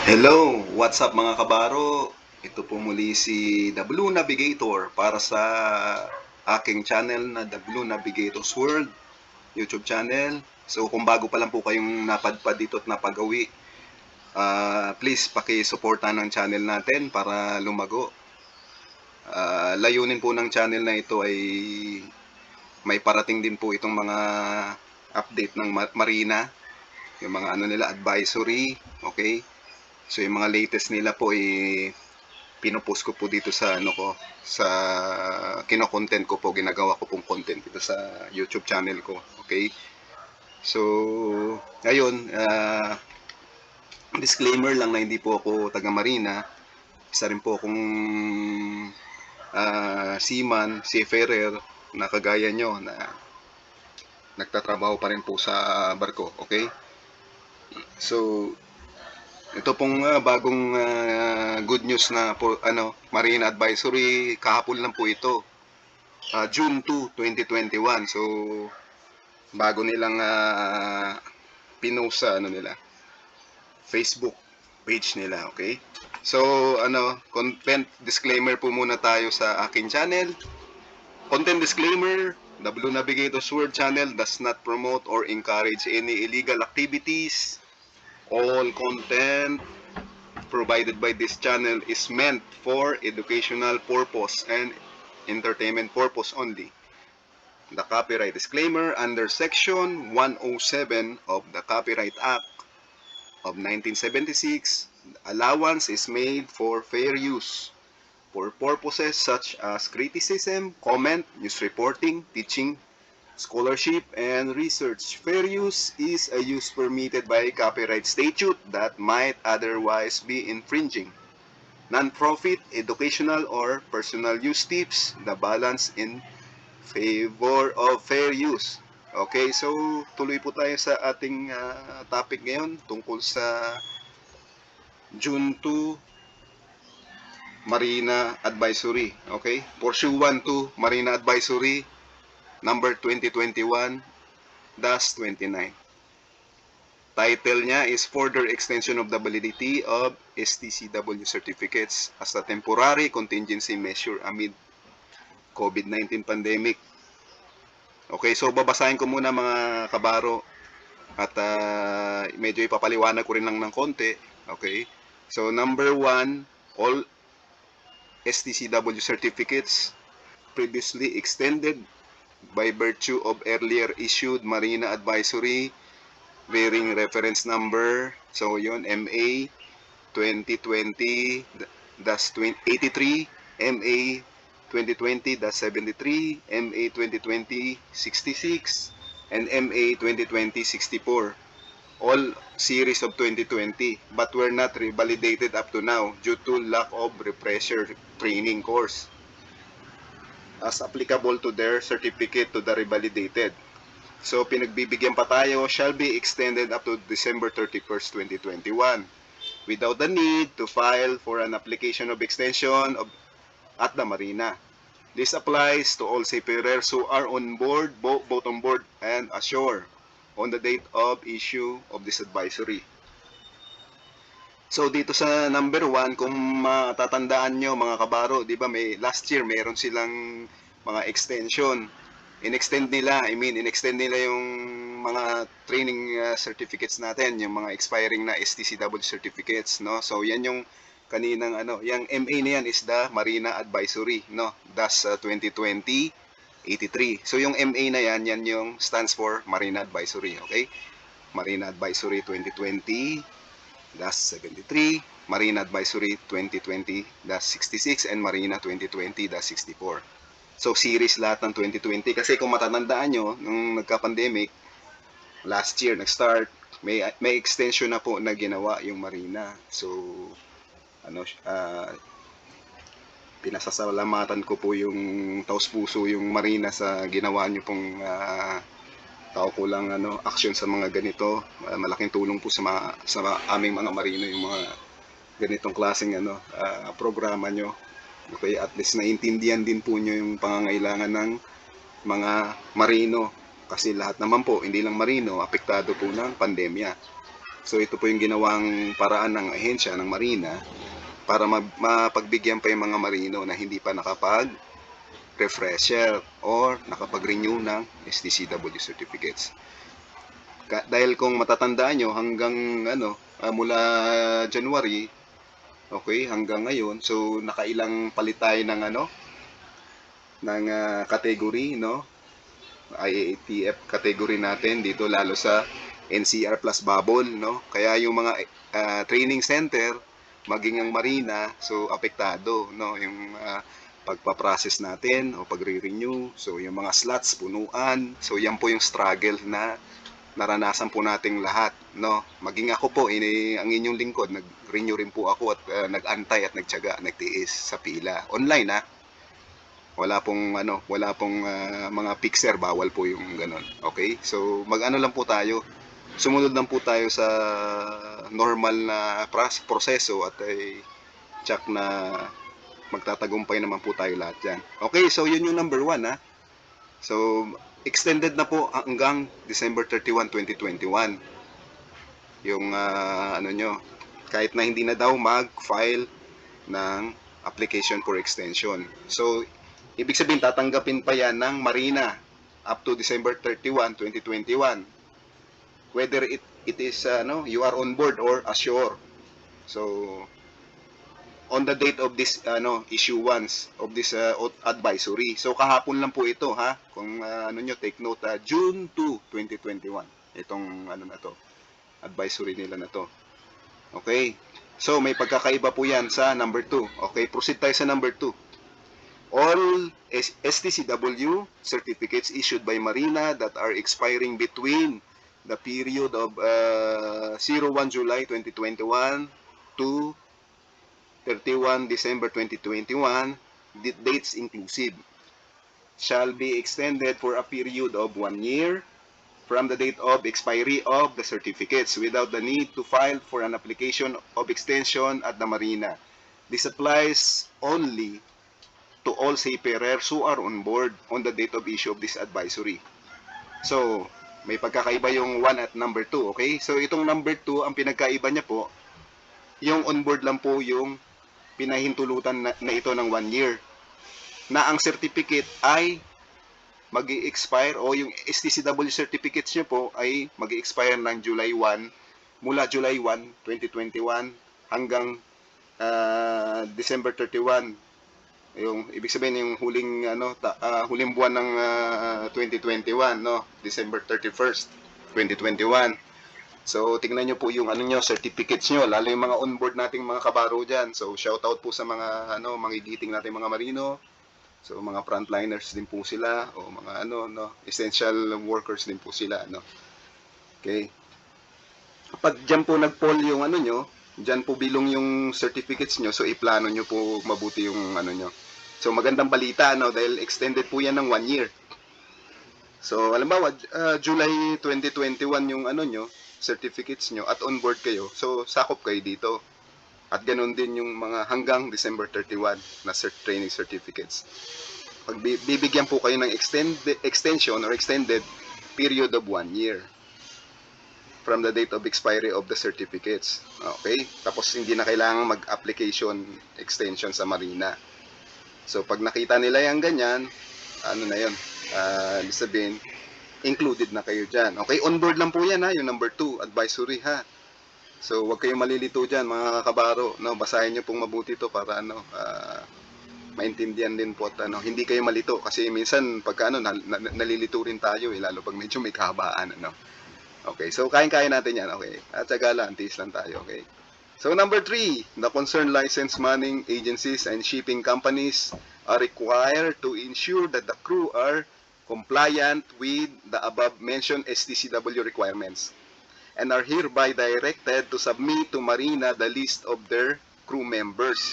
Hello! What's up mga kabaro? Ito po muli si The Blue Navigator para sa aking channel na The Blue Navigator's World YouTube channel. So kung bago pa lang po kayong napadpad dito at napagawi, please paki-suportahan ng channel natin para lumago. Layunin po ng channel na ito ay may parating din po itong mga update ng Marina, yung mga ano nila advisory, okay? So yung mga latest nila po pinopost ko po dito sa ano ko, sa kino-content ko po, ginagawa ko pong content dito sa YouTube channel ko. Okay? So, ayun, disclaimer lang na hindi po ako taga Marina. Isa rin po akong seaman, seafarer na kagaya nyo na nagtatrabaho pa rin po sa barko. Okay? So, ito pong bagong good news na po, Marine Advisory, kahapon lang po ito. June 2, 2021. So, bago nilang pinost sa nila, Facebook page nila, okay? So, content disclaimer po muna tayo sa aking channel. Content disclaimer, the Blue Navigator's World channel does not promote or encourage any illegal activities. All content provided by this channel is meant for educational purpose and entertainment purpose only. The copyright disclaimer under Section 107 of the Copyright Act of 1976, allowance is made for fair use for purposes such as criticism, comment, news reporting, teaching, scholarship, and research. Fair use is a use permitted by copyright statute that might otherwise be infringing. Non-profit, educational, or personal use tips the balance in favor of fair use. Okay, so tuloy po tayo sa ating topic ngayon tungkol sa June 2 Marina Advisory. Okay, pursuant to Marina Advisory number 2021-29. Title niya is Further Extension of the Validity of STCW Certificates as a Temporary Contingency Measure amid COVID-19 Pandemic. Okay, so babasahin ko muna mga kabaro at medyo ipapaliwanag ko rin lang ng konti. Okay, so number 1, all STCW certificates previously extended by virtue of earlier issued Marina Advisory bearing reference number, so yun, MA 2020-83, MA 2020-73, MA 2020-66, and MA 2020-64. All series of 2020 but were not revalidated up to now due to lack of refresher training course as applicable to their certificate to the revalidated. So, pinagbibigyan pa tayo, shall be extended up to December 31st, 2021 without the need to file for an application of extension at the Marina. This applies to all seafarers who are on board, both on board and ashore on the date of issue of this advisory. So, dito sa number 1, kung matatandaan nyo mga kabaro, di ba last year mayroon silang mga extension. In-extend nila yung mga training certificates natin, yung mga expiring na STCW certificates, no? So, yan yung kaninang yung MA na yan is the Marina Advisory, no? Das 2020-83. So, yung MA na yan yung stands for Marina Advisory, okay? Marina Advisory 2020-73, Marina Advisory 2020-66, and Marina 2020-64. So, series lahat ng 2020. Kasi kung matatandaan nyo, nung nagka-pandemic, last year, nag-start, may extension na po na ginawa yung Marina. So, pinasasalamatan ko po yung taos puso yung Marina sa ginawa nyo pong tao ko lang action sa mga ganito. Malaking tulong po sa aming mga marino yung mga ganitong klaseng programa nyo. Okay, at least naiintindihan din po nyo yung pangangailangan ng mga marino kasi lahat naman po, hindi lang marino, apektado po ng pandemya. So ito po yung ginawang paraan ng ahensya ng Marina para mapagbigyan pa yung mga marino na hindi pa nakapag-refresher or nakapag-renew ng STCW certificates. Dahil kung matatandaan nyo, hanggang mula January, okay, hanggang ngayon, so nakailang palit tayo ng category, no? IATF category natin dito, lalo sa NCR plus bubble, no? Kaya yung mga training center, maging ang marina, so apektado, no? Yung pagpaprocess natin o pagre-renew, so yung mga slots punuan, so yan po yung struggle na naranasan po nating lahat, no? Maging ako po, ang inyong lingkod, nag-renew rin po ako at nag-antay at nagtiyaga, nagtiis sa pila. Online, ha? Wala pong mga fixer, bawal po yung ganun. Okay? So mag-ano lang po tayo. Sumunod lang po tayo sa normal na proseso at check na magtatagumpay naman po tayo lahat diyan. Okay, so yun yung number 1, ha. So extended na po hanggang December 31, 2021. Yung kahit na hindi na daw mag-file ng application for extension. So ibig sabihin, tatanggapin pa yan ng Marina up to December 31, 2021. Whether it is, you are on board or ashore. So, on the date of this, issuance of this advisory. So, kahapon lang po ito, ha? Kung, take note, June 2, 2021. Itong, na to, advisory nila na to. Okay? So, may pagkakaiba po yan sa number 2. Okay, proceed tayo sa number 2. All STCW certificates issued by Marina that are expiring between the period of 01 July 2021 to 31 December 2021, dates inclusive, shall be extended for a period of 1 year from the date of expiry of the certificates without the need to file for an application of extension at the Marina. This applies only to all seafarers who are on board on the date of issue of this advisory. So, may pagkakaiba yung 1 at number 2, okay? So, itong number 2, ang pinagkaiba niya po, yung on board lang po yung pinahintulutan na ito ng 1 year. Na ang certificate ay mag-i-expire o yung STCW certificates niyo po ay mag-i-expire ng July 1, mula July 1, 2021 hanggang December 31. Yung ibig sabihin yung huling huling buwan ng 2021, no, December 31st, 2021. So tingnan niyo po yung certificates niyo, lalo yung mga onboard nating mga kabaro diyan. So shout out po sa mga mangigiting nating mga marino. So mga frontliners din po sila o mga essential workers din po sila, no. Okay. Kapag diyan po nag-fall yung nyo, diyan po bilong yung certificates nyo, so iplano nyo po mabuti yung nyo. So magandang balita, dahil extended po yan ng 1 year. So halimbawa, July 2021 yung nyo, certificates nyo at on board kayo, so sakop kayo dito. At ganoon din yung mga hanggang December 31 na training certificates. Pag bibigyan po kayo ng extension or extended period of 1 year from the date of expiry of the certificates. Okay? Tapos hindi na kailangan mag-application extension sa Marina. So pag nakita nila yung ganyan, na yun? Ibig sabihin, included na kayo dyan. Okay? On-board lang po yan, ha? Yung number 2, advisory, ha? So wag kayong malilito dyan, mga kabaro. No? Basahin nyo pong mabuti to para maintindihan din po at hindi kayo malito. Kasi minsan pagka nalilito rin tayo, lalo pag medyo may kahabaan. Okay, so kaya natin yan, okay? At saka lang, tiis lang tayo, okay? So number 3, the concerned licensed manning agencies and shipping companies are required to ensure that the crew are compliant with the above mentioned STCW requirements and are hereby directed to submit to Marina the list of their crew members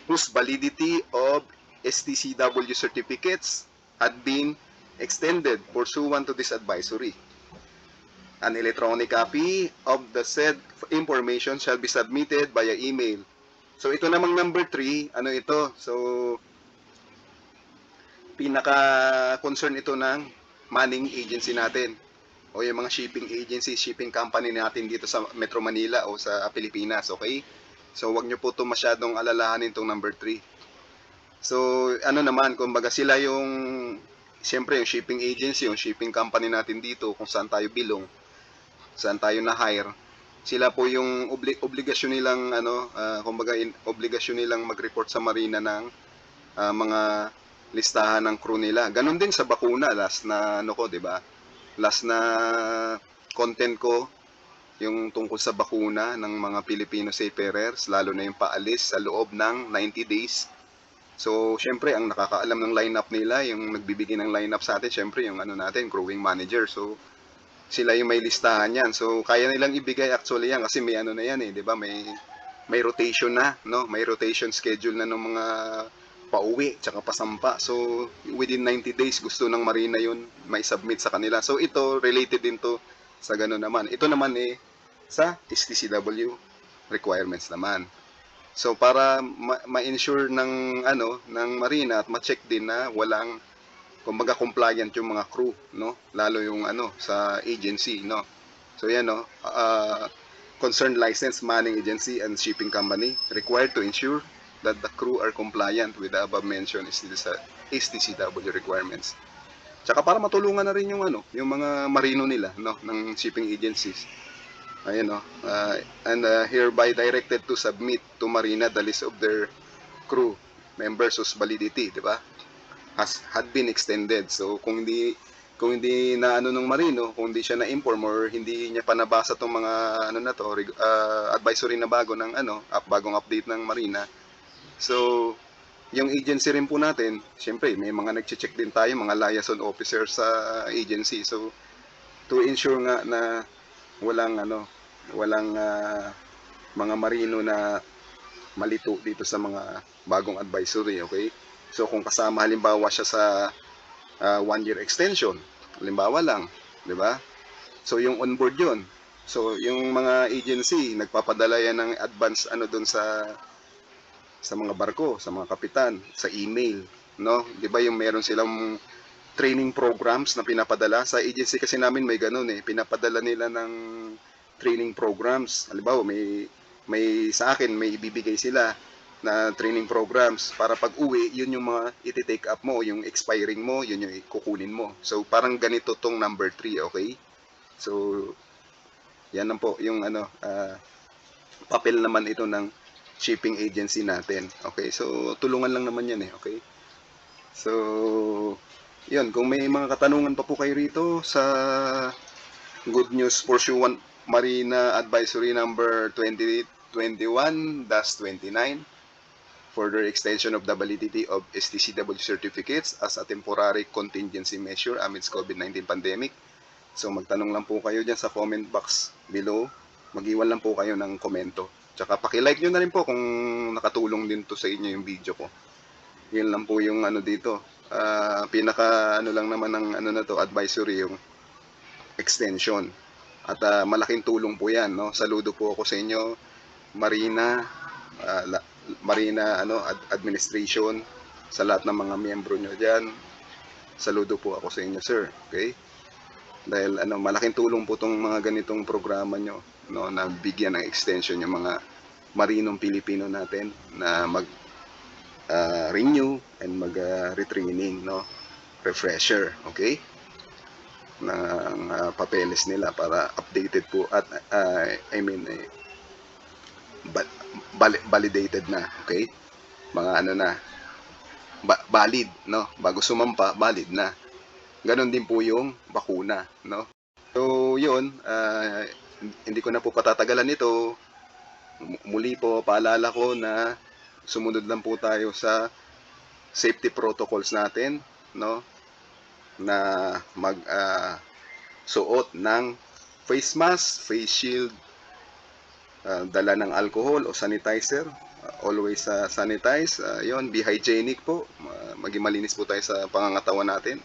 whose validity of STCW certificates had been extended pursuant to this advisory. An electronic copy of the said information shall be submitted via email. So ito namang number 3, ito? So pinaka-concern ito ng manning agency natin o yung mga shipping agency, shipping company natin dito sa Metro Manila o sa Pilipinas, okay? So, wag nyo po ito masyadong alalahanin itong number 3. So, ano naman, kumbaga sila yung, siyempre yung shipping agency, yung shipping company natin dito, kung saan tayo bilong, saan tayo na-hire, sila po yung obligasyon nilang, kumbaga, obligasyon nilang mag-report sa marina ng mga listahan ng crew nila. Ganon din sa bakuna, last na, di ba? Last na content ko, yung tungkol sa bakuna ng mga Filipino seafarers, lalo na yung paalis sa loob ng 90 days. So, syempre, ang nakakaalam ng lineup nila, yung nagbibigay ng lineup sa atin, syempre, yung natin, crewing manager. So, sila yung may listahan yan. So, kaya nilang ibigay actually yan kasi may na yan di ba? May rotation na, no? May rotation schedule na ng mga pauwi, tsaka pasampa. So, within 90 days, gusto ng marina yun may submit sa kanila. So, ito, related din to sa gano'n naman. Ito naman sa STCW requirements naman. So, para ma-ensure ng, ng marina at ma-check din na walang, kumbaga, compliant yung mga crew, no? Lalo yung, sa agency, no? So, yan, no? Concerned licensed manning agency and shipping company required to ensure that the crew are compliant with the above mentioned STCW requirements. Tsaka para matulungan na rin yung yung mga marino nila, no, ng shipping agencies. Ayan, no. And hereby directed to submit to marina the list of their crew members whose validity, di ba, had been extended. So kung hindi na ng marino, kung hindi siya na-inform or hindi niya pa nabasa tong mga advisory na bago ng bagong update ng marina. So, yung agency rin po natin, syempre, may mga nag-check din tayo, mga liaison officers sa agency. So, to ensure nga na walang mga marino na malito dito sa mga bagong advisory, okay? So, kung kasama halimbawa siya sa 1-year extension, halimbawa lang, di ba? So, yung onboard yun. So, yung mga agency, nagpapadala yan ng advance doon sa mga barko, sa mga kapitan, sa email, no? 'Di ba yung meron silang training programs na pinapadala sa agency kasi namin may ganoon pinapadala nila ng training programs. Halimbawa, may sa akin may ibibigay sila na training programs para pag-uwi, yun yung mga iti-take up mo, yung expiring mo, yun yung kukunin mo. So parang ganito tong number 3, okay? So yan lang po yung papel naman ito ng shipping agency natin. Okay, so tulungan lang naman yan okay. So, yun, kung may mga katanungan pa po kayo rito sa Good News Pursuant Marina Advisory number 2021-29, further extension of the validity of STCW certificates as a temporary contingency measure amidst COVID-19 pandemic. So, magtanong lang po kayo dyan sa comment box below. Mag-iwan lang po kayo ng komento. Tsaka paki-like nyo na rin po kung nakatulong din to sa inyo yung video ko. Yun lang po yung dito. Pinaka lang naman ng na to, advisory, yung extension. At malaking tulong po yan, no? Saludo po ako sa inyo, Marina, administration, sa lahat ng mga miyembro nyo dyan. Saludo po ako sa inyo, sir. Okay? Dahil malaking tulong po tong mga ganitong programa nyo, no, na bigyan ng extension yung mga marinong Pilipino natin na mag renew and mag retraining, no, refresher, okay, ng papeles nila para updated po at validated na, okay, mga na valid, no, bago sumampa valid na. Ganon din po yung bakuna, no. So yun, hindi ko na po patatagalan ito. Muli po, paalala ko na sumunod lang po tayo sa safety protocols natin, no, na suot ng face mask, face shield, dala ng alcohol o sanitizer, always sanitize, yon, be hygienic po, maging malinis po tayo sa pangangatawan natin.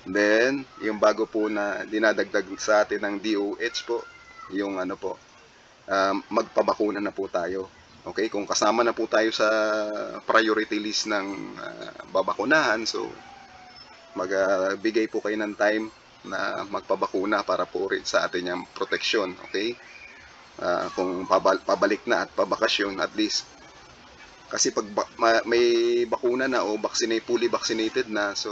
Then, yung bago po na dinadagdag sa atin ng DOH po, yung magpabakuna na po tayo. Okay, kung kasama na po tayo sa priority list ng babakunahan, so magbigay po kayo ng time na magpabakuna para po rin sa atin yung proteksyon, okay? Kung pabalik na at pabakasyon at least. Kasi pag may bakuna na o fully vaccinated na, so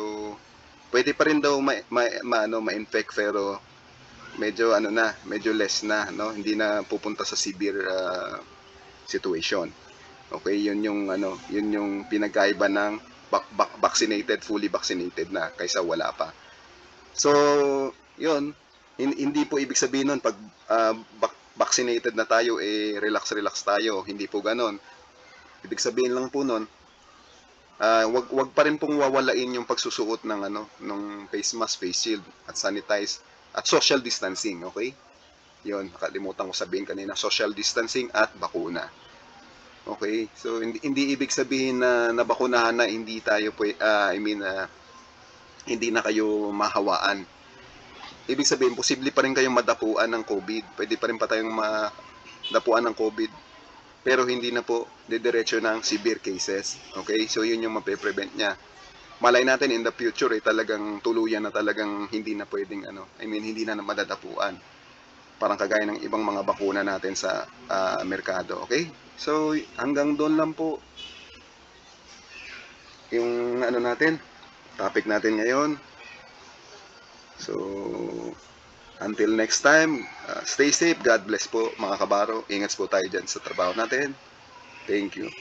pwede pa rin daw ma-infect pero medyo medyo less na, no? Hindi na pupunta sa severe situation. Okay, yun yung pinagkaiba ng fully vaccinated na kaysa wala pa. So, yun, hindi po ibig sabihin nun pag vaccinated na tayo, relax tayo. Hindi po ganon. Ibig sabihin lang po nun, wag pa rin pong wawalain yung pagsusuot ng face mask, face shield, at sanitize, at social distancing, okay? Yun, nakalimutan ko sabihin kanina, social distancing at bakuna. Okay, so hindi ibig sabihin na nabakunahan na hindi tayo hindi na kayo mahawaan. Ibig sabihin, posible pa rin kayong madapuan ng COVID. Pwede pa rin pa tayong madapuan ng COVID. Pero hindi na po didiretso ng severe cases. Okay? So, yun yung mape-prevent niya. Malay natin in the future, talagang tuluyan na talagang hindi na pwedeng, hindi na madadapuan. Parang kagaya ng ibang mga bakuna natin sa merkado. Okay? So, hanggang doon lang po yung topic natin ngayon. So, until next time, stay safe. God bless po mga kabaro. Ingat po tayo dyan sa trabaho natin. Thank you.